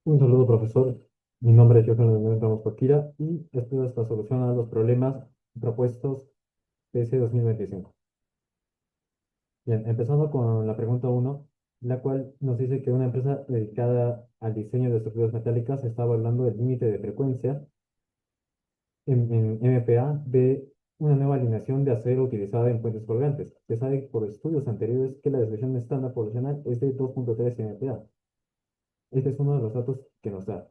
Un saludo, profesor. Mi nombre es Johan Leonel Ramos Paquira y esta es la solución a los problemas propuestos PS 2025. Bien, empezando con la pregunta uno, la cual nos dice que una empresa dedicada al diseño de estructuras metálicas está evaluando el límite de frecuencia en MPa de una nueva alineación de acero utilizada en puentes colgantes. Se sabe por estudios anteriores que la desviación estándar poblacional es de 2.3 MPa. Este es uno de los datos que nos da.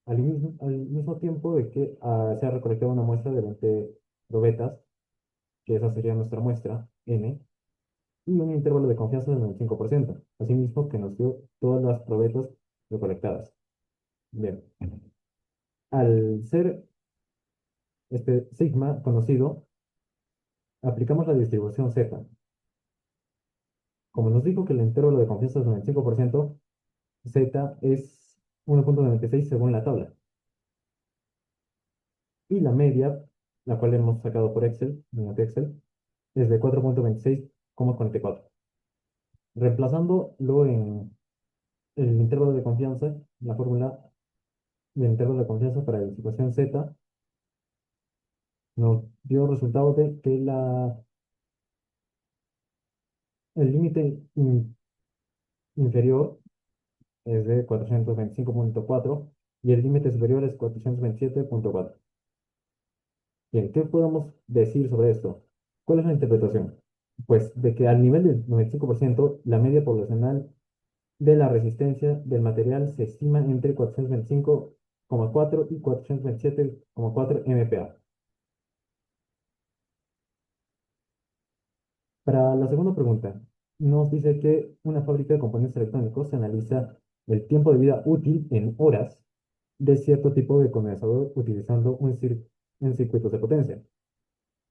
Al mismo tiempo de que se ha recolectado una muestra de 20 probetas, que esa sería nuestra muestra, N, y un intervalo de confianza del 95%, asimismo que nos dio todas las probetas recolectadas. Bien, al ser este sigma conocido, aplicamos la distribución Z. Como nos dijo que el intervalo de confianza es 95%, Z es 1.96 según la tabla. Y la media, la cual hemos sacado por Excel, mediante Excel, es de 4.26,44. Reemplazándolo en el intervalo de confianza, la fórmula del intervalo de confianza para la situación Z nos dio resultado de que el límite inferior es de 425,4 y el límite superior es 427,4. Bien, ¿qué podemos decir sobre esto? ¿Cuál es la interpretación? Pues de que al nivel del 95% la media poblacional de la resistencia del material se estima entre 425,4 y 427,4 MPa. Para la segunda pregunta, nos dice que una fábrica de componentes electrónicos se analiza el tiempo de vida útil en horas de cierto tipo de condensador utilizando un circuitos de potencia.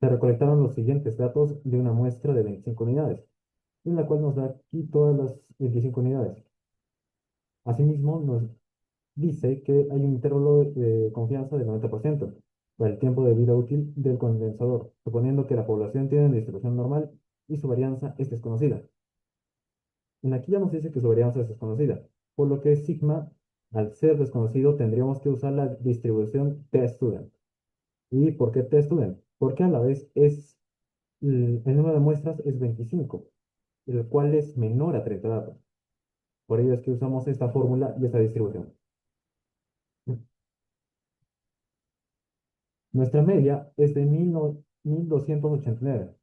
Se recolectaron los siguientes datos de una muestra de 25 unidades, en la cual nos da aquí todas las 25 unidades. Asimismo, nos dice que hay un intervalo de confianza del 90% para el tiempo de vida útil del condensador, suponiendo que la población tiene una distribución normal y su varianza es desconocida. En aquí ya nos dice que su varianza es desconocida, por lo que sigma, al ser desconocido, tendríamos que usar la distribución t-student. ¿Y por qué t-student? Porque a la vez el número de muestras es 25, el cual es menor a 30 datos. Por ello es que usamos esta fórmula y esta distribución. Nuestra media es de 1289.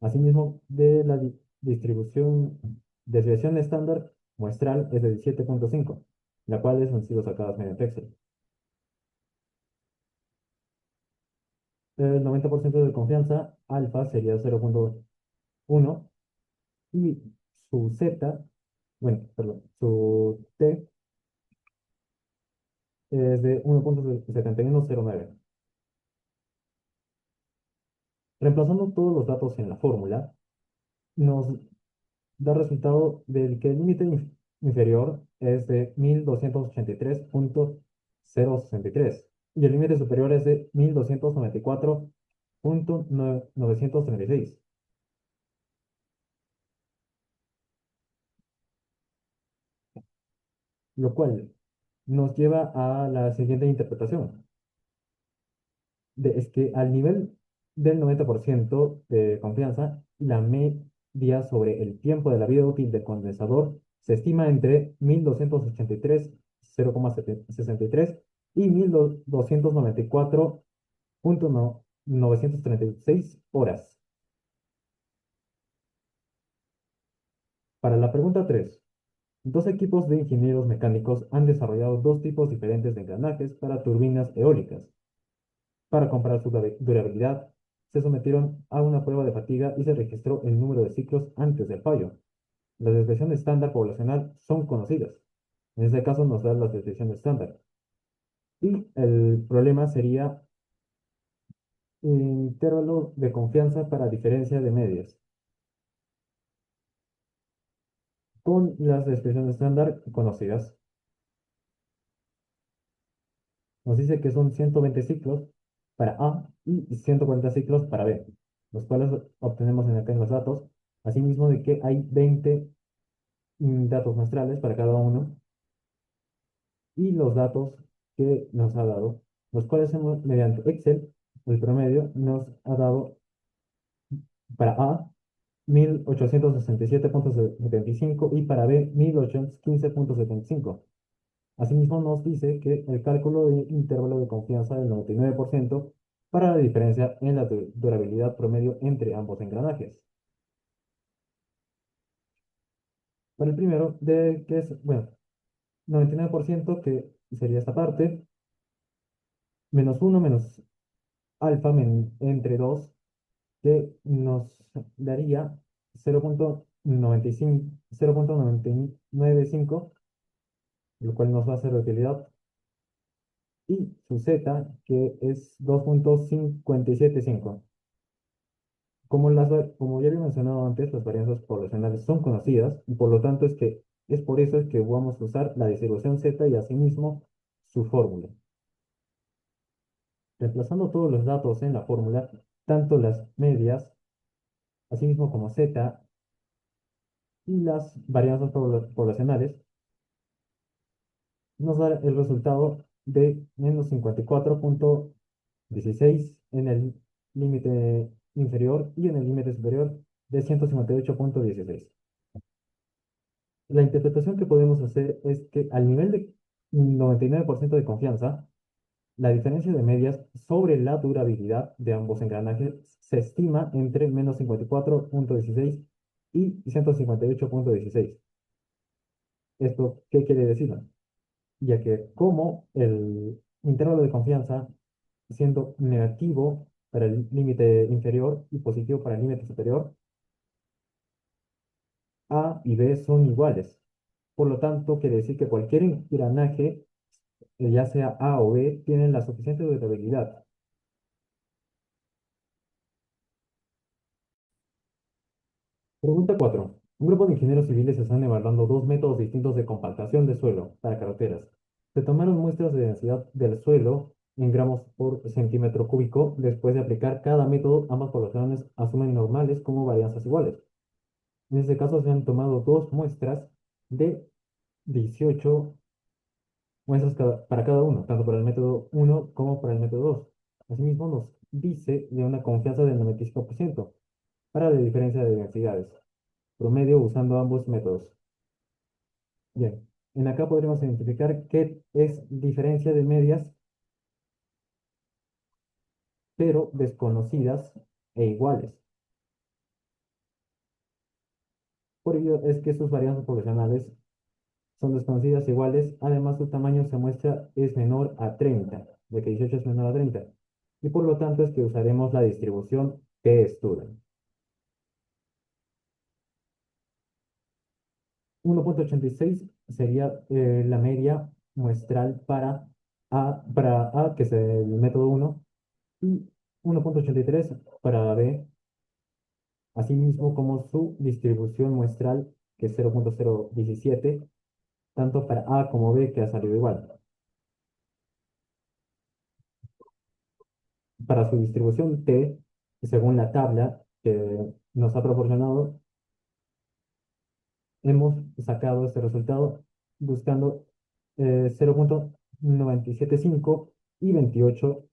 Asimismo, de la distribución desviación estándar muestral es de 17,5, la cual han sido sacadas mediante Excel. El 90% de confianza, alfa sería 0,1 y su z, bueno, perdón, su t es de 1,7109. Reemplazando todos los datos en la fórmula, nos da resultado del que el límite inferior es de 1283,063 y el límite superior es de 1294,936, lo cual nos lleva a la siguiente interpretación. Es que al nivel del 90% de confianza, la media sobre el tiempo de la vida útil del condensador se estima entre 1283, 0,63 y 1294,936 horas. Para la pregunta 3, dos equipos de ingenieros mecánicos han desarrollado dos tipos diferentes de engranajes para turbinas eólicas. Para comparar su durabilidad, se sometieron a una prueba de fatiga y se registró el número de ciclos antes del fallo. Las desviaciones estándar poblacional son conocidas. En este caso nos da las desviaciones estándar. Y el problema sería intervalo de confianza para diferencia de medias. Con las desviaciones estándar conocidas, nos dice que son 120 ciclos para A y 140 ciclos para B, los cuales obtenemos acá en los datos. Asimismo de que hay 20 datos muestrales para cada uno y los datos que nos ha dado, los cuales hemos, mediante Excel, el promedio nos ha dado para A 1867,75 y para B 1815,75. Asimismo, nos dice que el cálculo de intervalo de confianza del 99% para la diferencia en la durabilidad promedio entre ambos engranajes. Para el primero, de que es, bueno, 99% que sería esta parte, menos uno menos alfa entre 2 que nos daría 0,95, 0,995, lo cual nos va a hacer la utilidad, y su z, que es 2,575. Como ya había mencionado antes, las varianzas poblacionales son conocidas y por lo tanto es por eso es que vamos a usar la distribución z y asimismo su fórmula. Reemplazando todos los datos en la fórmula, tanto las medias, asimismo como z y las varianzas poblacionales, nos da el resultado de menos 54,16 en el límite inferior y en el límite superior de 158,16. La interpretación que podemos hacer es que al nivel de 99% de confianza, la diferencia de medias sobre la durabilidad de ambos engranajes se estima entre menos 54,16 y 158,16. ¿Esto qué quiere decir? Ya que como el intervalo de confianza, siendo negativo para el límite inferior y positivo para el límite superior, A y B son iguales. Por lo tanto, quiere decir que cualquier engranaje, ya sea A o B, tienen la suficiente durabilidad. Pregunta 4. Un grupo de ingenieros civiles están evaluando dos métodos distintos de compactación de suelo para carreteras. Se tomaron muestras de densidad del suelo en gramos por centímetro cúbico. Después de aplicar cada método, ambas poblaciones asumen normales como varianzas iguales. En este caso se han tomado dos muestras de 18 muestras para cada uno, tanto para el método uno como para el método 2. Asimismo, nos dice de una confianza del 95% para la diferencia de densidades promedio usando ambos métodos. Bien, en acá podremos identificar qué es diferencia de medias, pero desconocidas e iguales. Por ello es que sus varianzas poblacionales son desconocidas e iguales. Además, su tamaño se muestra es menor a 30, de que 18 es menor a 30. Y por lo tanto es que usaremos la distribución t-student. 1,86 sería la media muestral para A, que es el método 1, y 1,83 para B, asimismo como su distribución muestral, que es 0,017, tanto para A como B, que ha salido igual. Para su distribución T, según la tabla que nos ha proporcionado, hemos sacado este resultado buscando 0,975 y 28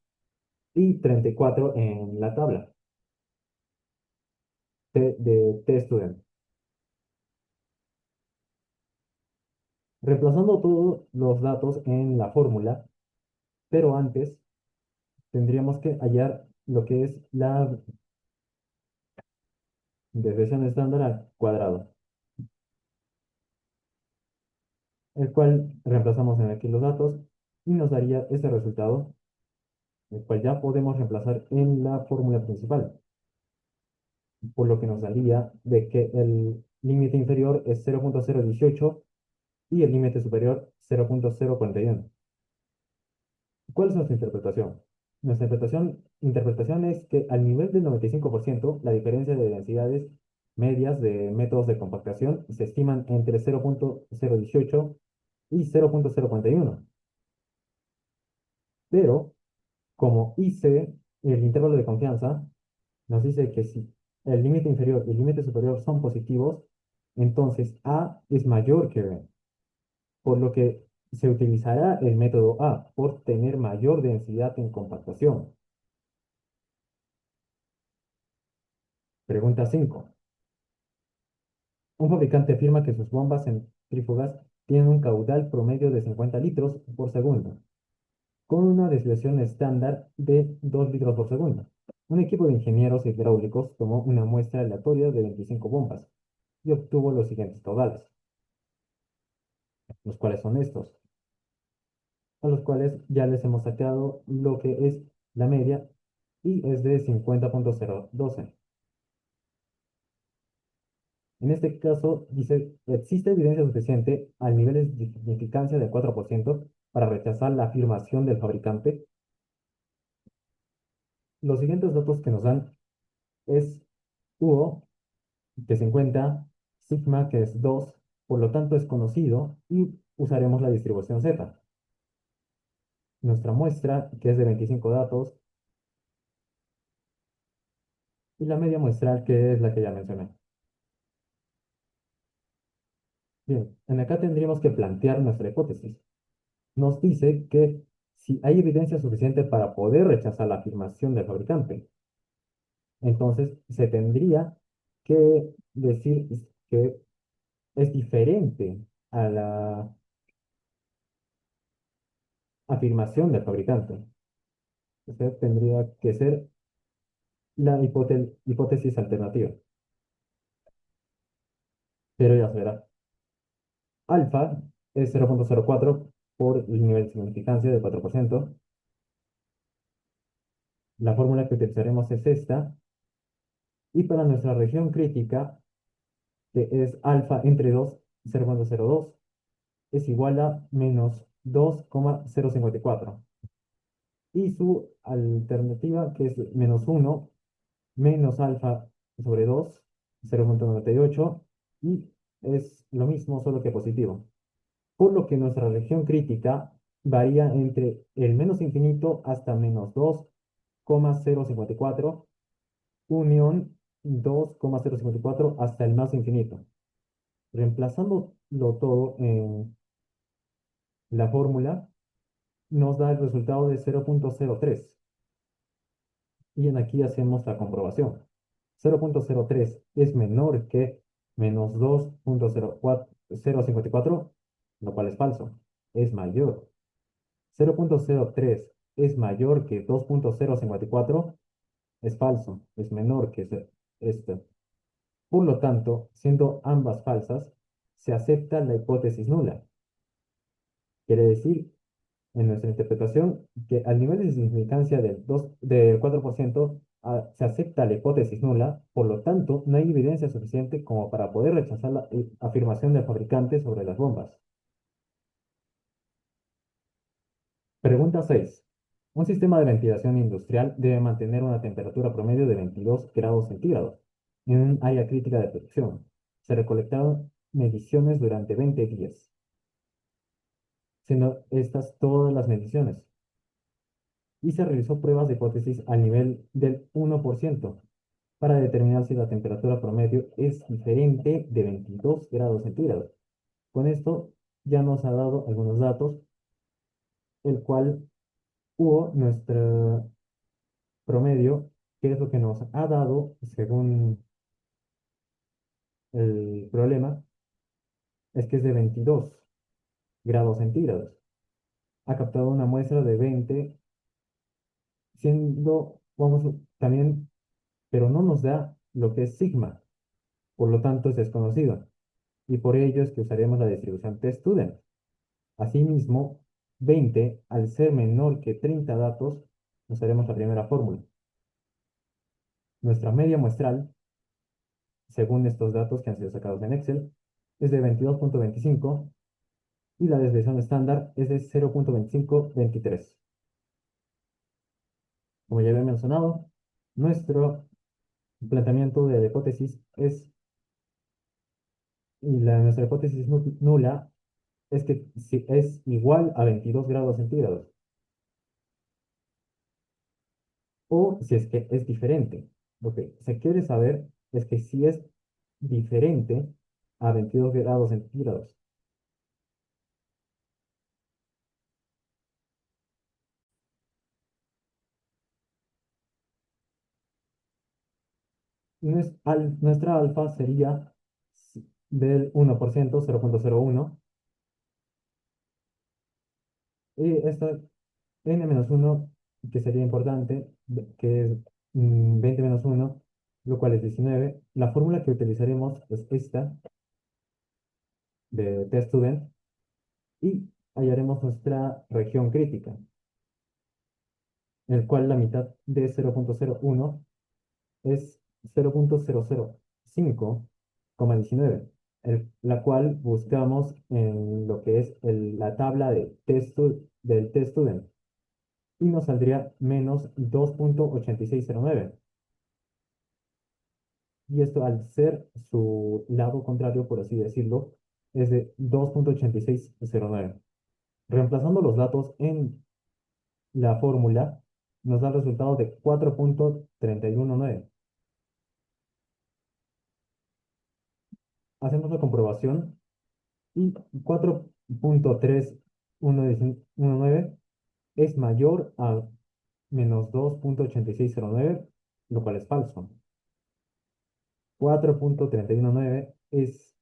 y 34 en la tabla de T-Student. Reemplazando todos los datos en la fórmula, pero antes tendríamos que hallar lo que es la desviación estándar al cuadrado, el cual reemplazamos en aquí los datos y nos daría este resultado, el cual ya podemos reemplazar en la fórmula principal, por lo que nos daría de que el límite inferior es 0,018 y el límite superior 0,041. ¿Cuál es nuestra interpretación? Nuestra interpretación es que al nivel del 95%, la diferencia de densidades medias de métodos de compactación se estiman entre 0,018 y 0,041. Pero como IC, el intervalo de confianza, nos dice que si el límite inferior y el límite superior son positivos, entonces A es mayor que B, por lo que Se utilizará el método A por tener mayor densidad en compactación. Pregunta 5. Un fabricante afirma que sus bombas centrífugas tienen un caudal promedio de 50 litros por segundo, con una desviación estándar de 2 litros por segundo. Un equipo de ingenieros hidráulicos tomó una muestra aleatoria de 25 bombas y obtuvo los siguientes caudales, los cuales son estos, a los cuales ya les hemos sacado lo que es la media y es de 50,012. En este caso, dice, existe evidencia suficiente al nivel de significancia del 4% para rechazar la afirmación del fabricante. Los siguientes datos que nos dan es UO, que es 50, sigma, que es 2, por lo tanto es conocido, y usaremos la distribución Z. Nuestra muestra, que es de 25 datos, y la media muestral, que es la que ya mencioné. Bien, en acá tendríamos que plantear nuestra hipótesis. Nos dice que si hay evidencia suficiente para poder rechazar la afirmación del fabricante, entonces se tendría que decir que es diferente a la afirmación del fabricante. Entonces tendría que ser la hipótesis alternativa. Pero ya se verá. Alfa es 0,04 por el nivel de significancia de 4%. La fórmula que utilizaremos es esta. Y para nuestra región crítica, que es alfa entre 2, 0,02, es igual a menos 2,054. Y su alternativa, que es menos 1, menos alfa sobre 2, 0,98, y es lo mismo, solo que positivo. Por lo que nuestra región crítica varía entre el menos infinito hasta menos 2,054, unión 2,054 hasta el más infinito. Reemplazándolo todo en la fórmula, nos da el resultado de 0,03. Y en aquí hacemos la comprobación. 0,03 es menor que menos 2,054, lo cual es falso. Es mayor. 0,03 es mayor que 2,054, es falso. Es menor que este. Por lo tanto, siendo ambas falsas, se acepta la hipótesis nula. Quiere decir, en nuestra interpretación, que al nivel de significancia del 4%, se acepta la hipótesis nula, por lo tanto, no hay evidencia suficiente como para poder rechazar la afirmación del fabricante sobre las bombas. Pregunta 6. Un sistema de ventilación industrial debe mantener una temperatura promedio de 22 grados centígrados en un área crítica de producción. Se recolectaron mediciones durante 20 días, siendo estas todas las mediciones, y se realizó pruebas de hipótesis al nivel del 1% para determinar si la temperatura promedio es diferente de 22 grados centígrados. Con esto ya nos ha dado algunos datos, el cual hubo nuestro promedio, que es lo que nos ha dado, según el problema, es que es de 22 grados centígrados. Ha captado una muestra de 20, siendo, vamos, también, pero no nos da lo que es sigma, por lo tanto es desconocido. Y por ello es que usaremos la distribución test-student. Asimismo, 20, al ser menor que 30 datos, usaremos la primera fórmula. Nuestra media muestral, según estos datos que han sido sacados en Excel, es de 22,25 y la desviación estándar es de 0,2523. Como ya había mencionado, nuestro planteamiento de la hipótesis es, y nuestra hipótesis nula es que si es igual a 22 grados centígrados, o si es que es diferente. Lo que se quiere saber es que si es diferente a 22 grados centígrados. Nuestra alfa sería del 1%, 0,01. Y esta n-1, que sería importante, que es 20 menos 1, lo cual es 19. La fórmula que utilizaremos es esta de teststudent y hallaremos nuestra región crítica, en el cual la mitad de 0,01 es 0,005,19, la cual buscamos en lo que es la tabla del teststudent y nos saldría menos 2,8609. Y esto, al ser su lado contrario, por así decirlo, es de 2,8609. Reemplazando los datos en la fórmula, nos da el resultado de 4,319. Hacemos la comprobación y 4,319 es mayor a menos 2,8609, lo cual es falso. 4,319 es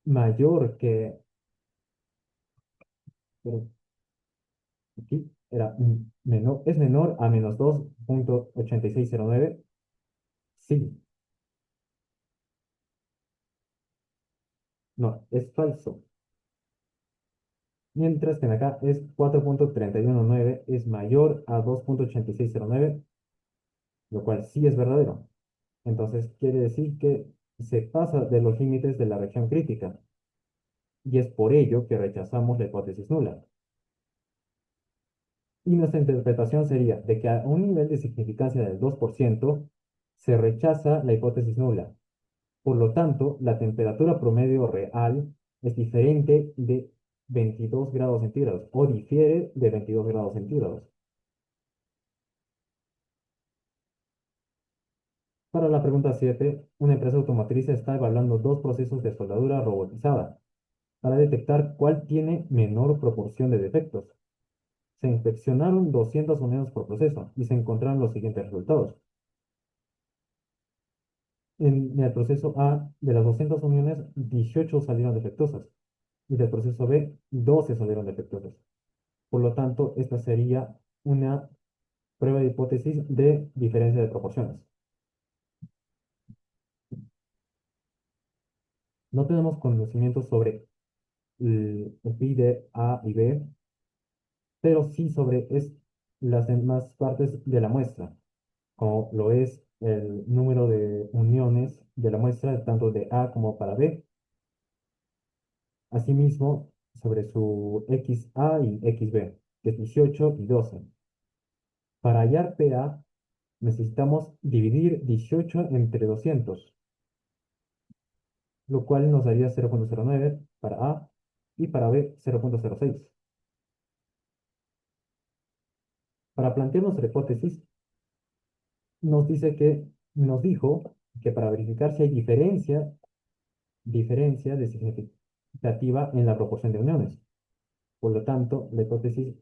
mayor que, pero aquí era menor, es menor a menos 2,8609. Sí, no, es falso. Mientras que en acá es 4,319 es mayor a 2,8609, lo cual sí es verdadero. Entonces quiere decir que se pasa de los límites de la región crítica y es por ello que rechazamos la hipótesis nula. Y nuestra interpretación sería de que a un nivel de significancia del 2% se rechaza la hipótesis nula. Por lo tanto, la temperatura promedio real es diferente de 22 grados centígrados o difiere de 22 grados centígrados. Para la pregunta 7, una empresa automotriz está evaluando dos procesos de soldadura robotizada para detectar cuál tiene menor proporción de defectos. Se inspeccionaron 200 unidades por proceso y se encontraron los siguientes resultados. En el proceso A, de las 200 uniones, 18 salieron defectuosas y del proceso B, 12 salieron defectuosas. Por lo tanto, esta sería una prueba de hipótesis de diferencia de proporciones. No tenemos conocimiento sobre el pi de A y B, pero sí sobre las demás partes de la muestra, como lo es el número de uniones de la muestra, tanto de A como para B. Asimismo, sobre su XA y XB, que es 18 y 12. Para hallar PA, necesitamos dividir 18 entre 200, lo cual nos daría 0,09 para A y para B 0,06. Para plantear nuestra hipótesis, nos dijo que para verificar si hay diferencia de significativa en la proporción de uniones. Por lo tanto, la hipótesis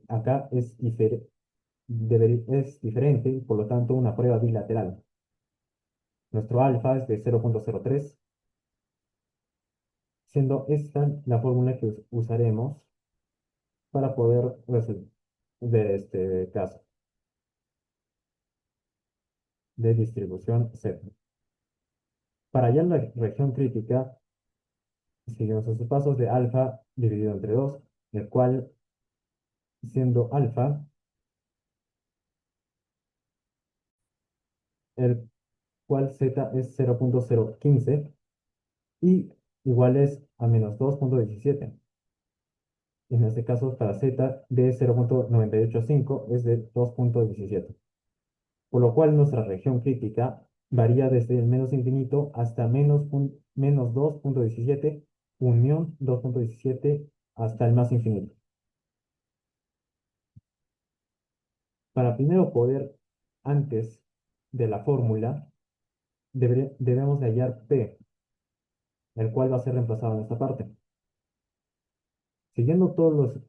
acá es diferente y por lo tanto una prueba bilateral. Nuestro alfa es de 0,03, siendo esta la fórmula que usaremos para poder resolver de este caso de distribución Z. Para hallar la región crítica, seguimos estos pasos de alfa dividido entre 2, el cual, siendo alfa, el cual Z es 0,015 y iguales a menos 2,17. En este caso, para Z de 0,985 es de 2,17. Por lo cual nuestra región crítica varía desde el menos infinito hasta menos 2,17, unión 2,17 hasta el más infinito. Para primero poder, antes de la fórmula, debemos de hallar P, el cual va a ser reemplazado en esta parte. Siguiendo todos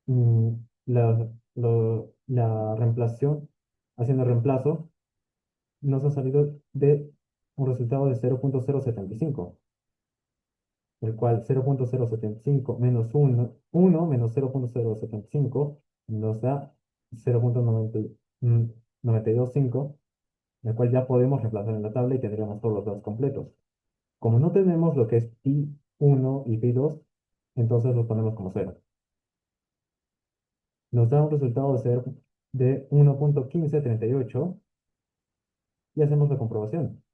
mm, la reemplazación, haciendo el reemplazo, nos ha salido de un resultado de 0.075, el cual 0.075 menos 1 menos 0.075 nos da 0.925, el cual ya podemos reemplazar en la tabla y tendríamos todos los datos completos. Como no tenemos lo que es pi1 y pi2, entonces los ponemos como cero. Nos da un resultado de 1.1538 y hacemos la comprobación.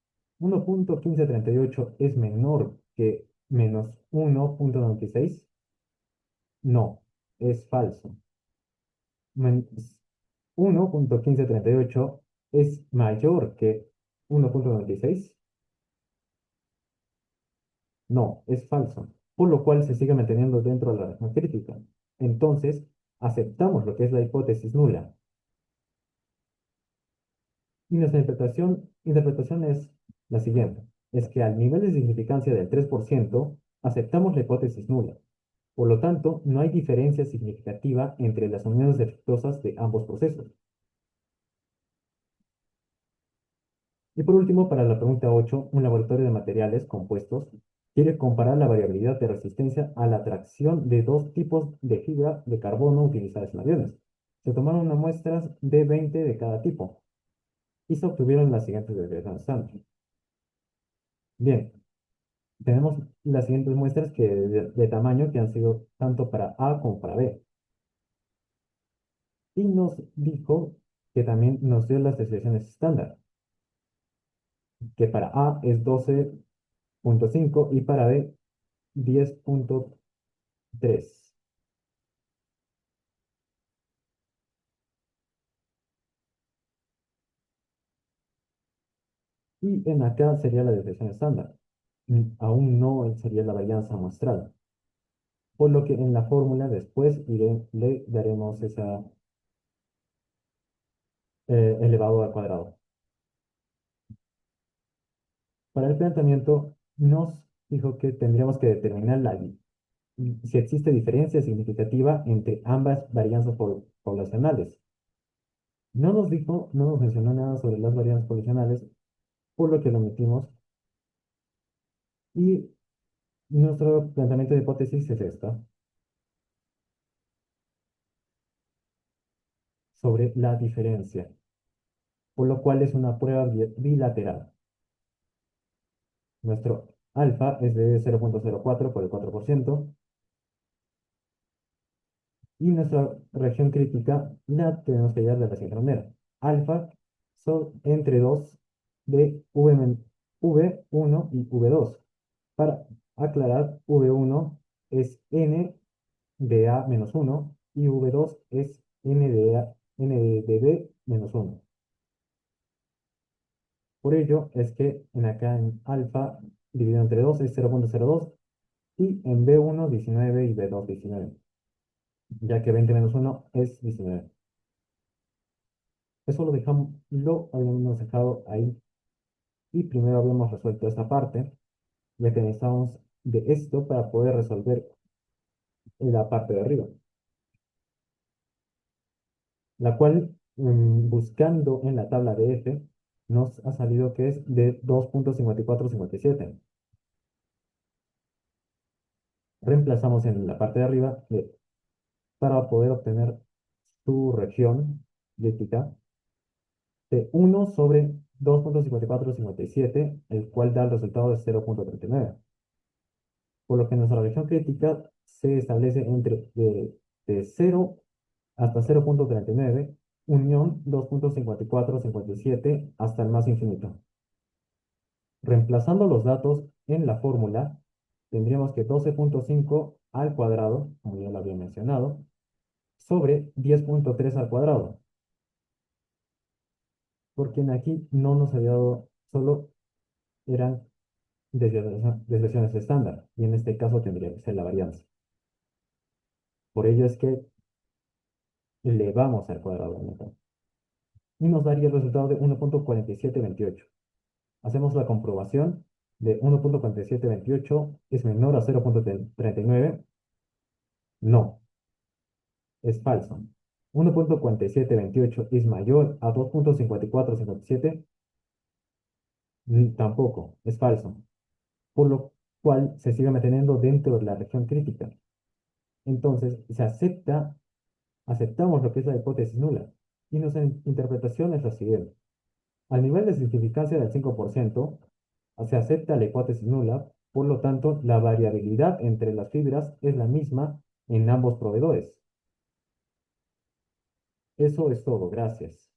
1.1538 es menor que menos 1.96. No, es falso. 1.1538 es mayor que 1.96. No, es falso. Por lo cual se sigue manteniendo dentro de la región crítica. Entonces, aceptamos lo que es la hipótesis nula. Y nuestra interpretación es la siguiente. Es que al nivel de significancia del 3% aceptamos la hipótesis nula. Por lo tanto, no hay diferencia significativa entre las uniones defectuosas de ambos procesos. Y por último, para la pregunta 8, un laboratorio de materiales compuestos quiere comparar la variabilidad de resistencia a la tracción de dos tipos de fibra de carbono utilizadas en aviones. Se tomaron unas muestras de 20 de cada tipo y se obtuvieron las siguientes desviaciones estándar. Bien, tenemos las siguientes muestras de tamaño que han sido tanto para A como para B. Y nos dijo que también nos dio las desviaciones estándar, que para A es 12.5 y para B 10.3. Y en acá sería la desviación estándar. Aún no sería la varianza muestral. Por lo que en la fórmula después le daremos esa elevado al cuadrado. Para el planteamiento nos dijo que tendríamos que determinar si existe diferencia significativa entre ambas varianzas poblacionales. No nos dijo, no nos mencionó nada sobre las varianzas poblacionales, por lo que lo omitimos. Y nuestro planteamiento de hipótesis es esta, sobre la diferencia, por lo cual es una prueba bilateral. Nuestro alfa es de 0.04 por el 4%, y nuestra reacción crítica la tenemos que hallar de la siguiente manera. Alfa son entre 2 de V1 y V2. Para aclarar, V1 es N de A menos 1 y V2 es N de B menos 1. Por ello es que acá en alfa dividido entre 2 es 0.02 y en B1 19 y B2 19, ya que 20 menos 1 es 19. Eso lo habíamos dejado ahí y primero habíamos resuelto esta parte, ya que necesitamos de esto para poder resolver la parte de arriba, la cual buscando en la tabla de F nos ha salido que es de 2.5457. Reemplazamos en la parte de arriba para poder obtener su región crítica de 1 sobre 2.5457, el cual da el resultado de 0.39. Por lo que nuestra región crítica se establece de 0 hasta 0.39, unión 2.5457 hasta el más infinito. Reemplazando los datos en la fórmula, tendríamos que 12.5 al cuadrado, como ya lo había mencionado, sobre 10.3 al cuadrado, porque en aquí no nos había dado, solo eran desviaciones estándar, y en este caso tendría que ser la varianza. Por ello es que elevamos al cuadrado y nos daría el resultado de 1.4728. Hacemos la comprobación de 1.4728 es menor a 0.39. No, es falso. 1.4728 es mayor a 2.5457. Tampoco, es falso, por lo cual se sigue manteniendo dentro de la región crítica. Entonces, aceptamos lo que es la hipótesis nula y nuestra interpretación es la siguiente. Al nivel de significancia del 5%, se acepta la hipótesis nula, por lo tanto, la variabilidad entre las fibras es la misma en ambos proveedores. Eso es todo, gracias.